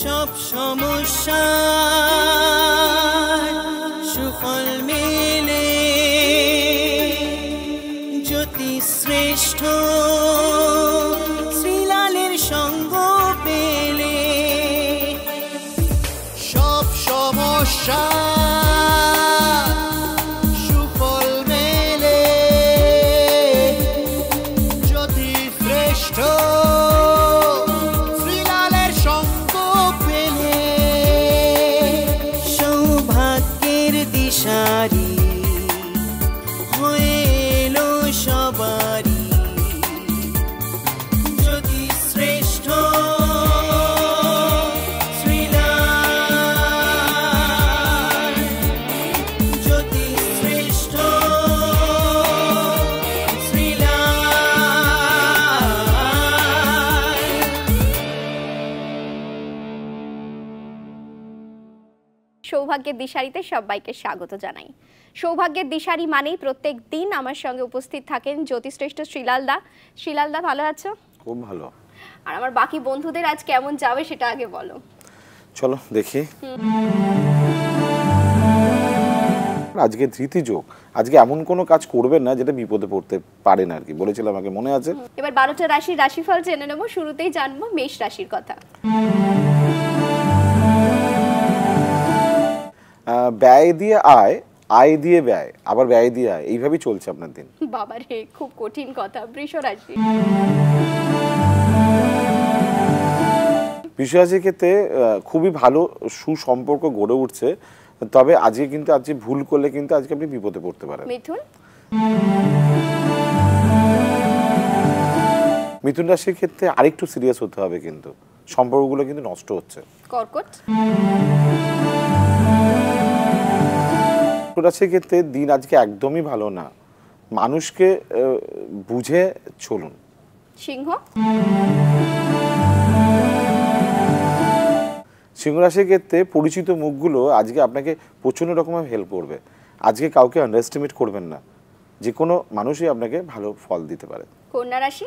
সব সমস্যা সুফল মেলে জ্যোতি শ্রেষ্ঠ শ্রীলালের সঙ্গ পেলে সব সমস্যা সুফল মেলে জ্যোতি শ্রেষ্ঠ শ্রীলালের সঙ্গ পেলে সৌভাগ্যের দিশারি হয়ে এলো সবারই জ্যোতি শ্রেষ্ঠ শ্রীলাল জ্যোতি শ্রেষ্ঠ সৌভাগ্যের দিশারিতে সবাইকে স্বাগত জানাই। সৌভাগ্যের দিশারি মানেই প্রত্যেক দিন আমার সঙ্গে উপস্থিত থাকেন জ্যোতিশ্রেষ্ঠ শ্রীলাল দা। শ্রীলাল দা, ভালো আছো? খুব ভালো। আর আমার বাকি বন্ধুদের আজ কেমন যাবে সেটা আগে বলো। চলো দেখি। আজকে ধৃতি যোগ, আজকে এমন কোনো কাজ করবেন না যেটা বিপদে পড়তে পারেন আর কি, বলেছিলাম আগে, মনে আছে? এবার 12টা রাশির রাশিফল জেনে নেব। শুরুতেই জানবো মেষ রাশির কথা। ব্যয় দিয়ে আয়, আয় দিয়ে ব্যয়, আবার ব্যয় দিয়ে আয়, এইভাবেই চলছে আপনার দিন। বাবারে, খুব কঠিন কথা। বৃষ রাশি। বৃষ রাশির ক্ষেত্রে খুবই ভালো সুসম্পর্ক গড়ে উঠছে, তবে আজকে কিন্তু আজকে ভুল করলে কিন্তু আজকে আপনি বিপদে পড়তে পারেন। মিথুন। মিথুন রাশির ক্ষেত্রে আরেকটু সিরিয়াস হতে হবে, কিন্তু সম্পর্কগুলো কিন্তু নষ্ট হচ্ছে। কর্কট। রাশির ক্ষেত্রে দিন আজকে একদমই ভালো না, মানুষকে বুঝে চলুন। সিংহ। সিংহ রাশির ক্ষেত্রে পরিচিত মুখগুলো আজকে আপনাকে প্রচন্ড রকমের হেল্প করবে। আজকে কাউকে আন্ডারএস্টিমেট করবেন না, যে কোনো মানুষই আপনাকে ভালো ফল দিতে পারে। কন্যা রাশি।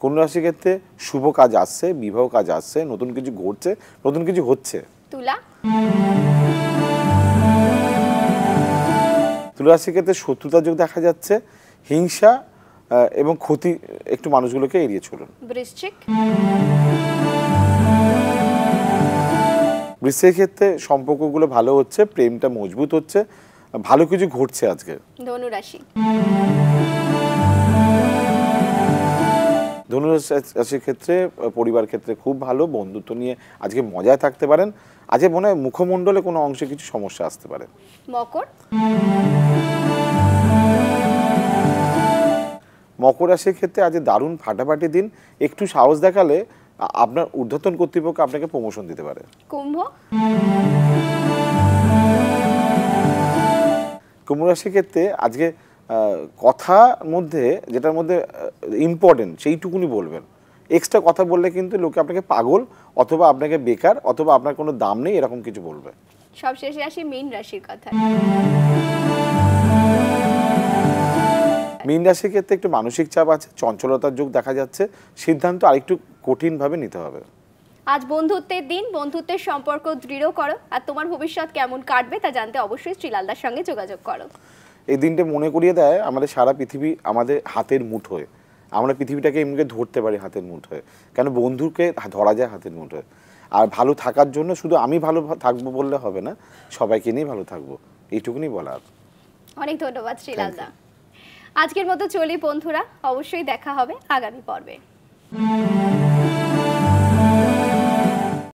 কন্যা রাশির ক্ষেত্রে শুভ কাজ আসছে, বিবাহ কাজ আসছে, নতুন কিছু ঘটছে, নতুন কিছু হচ্ছে। তুলা। তুলা রাশির ক্ষেত্রে শত্রুতা যোগ দেখা যাচ্ছে, হিংসা এবং ক্ষতি একটু মানুষগুলোকে এড়িয়ে চলুন। বৃশ্চিক। বৃশ্চিকের ক্ষেত্রে সম্পর্কগুলো ভালো হচ্ছে, প্রেমটা মজবুত হচ্ছে, ভালো কিছু ঘটছে আজকে। ধনু রাশি। ধনু রাশির ক্ষেত্রে পরিবার ক্ষেত্রে খুব ভালো, বন্ধুত্ব নিয়ে আজকে মজায় থাকতে পারেন। আজকে মনে হয় মুখমণ্ডলে কোনো অংশে কিছু সমস্যা আসতে পারে। মকর। মকর রাশির ক্ষেত্রে আজ দারুণ ফাটাফাটি দিন, একটু সাহস দেখালে আপনার ঊর্ধ্বতন কর্তৃপক্ষ আপনাকে প্রমোশন দিতে পারে। কুম্ভ। কুম্ভ রাশির ক্ষেত্রে আজকে কথার মধ্যে যেটার মধ্যে ইম্পর্টেন্ট সেইটুকুনি বলবেন, এক্সট্রা কথা বললে কিন্তু লোকে আপনাকে পাগল অথবা আপনাকে বেকার অথবা আপনার কোনো দাম নেই এরকম কিছু বলবে। সবশেষে আসি মীন রাশির কথা। মীন রাশির ক্ষেত্রে একটু মানসিক চাপ আছে, চঞ্চলতার যোগ দেখা যাচ্ছে, সিদ্ধান্ত আরেকটু কঠিনভাবে নিতে হবে। আজ বন্ধুত্বের দিন, বন্ধুত্বের সম্পর্ক দৃঢ় করো। আর তোমার ভবিষ্যৎ কেমন কাটবে তা জানতে অবশ্যই শ্রীলালদার সঙ্গে যোগাযোগ করো। এই দিনটা মনে করিয়ে দেয় আমাদের সারা পৃথিবী আমাদের হাতের মুঠোয়, আমরা পৃথিবীটাকে এমনিকে ধরতে পারি হাতের মুঠোয়, কেন বন্ধুকে ধরা যায় হাতের মুঠোয়। আর ভালো থাকার জন্য শুধু আমি ভালো থাকবো বললে হবে না, সবাইকে নিয়ে ভালো থাকবো, এইটুকুনি বলার। অনেক ধন্যবাদ শ্রীলালদা। আজকের মতো চলি বন্ধুরা, অবশ্যই দেখা হবে আগামী পর্বে।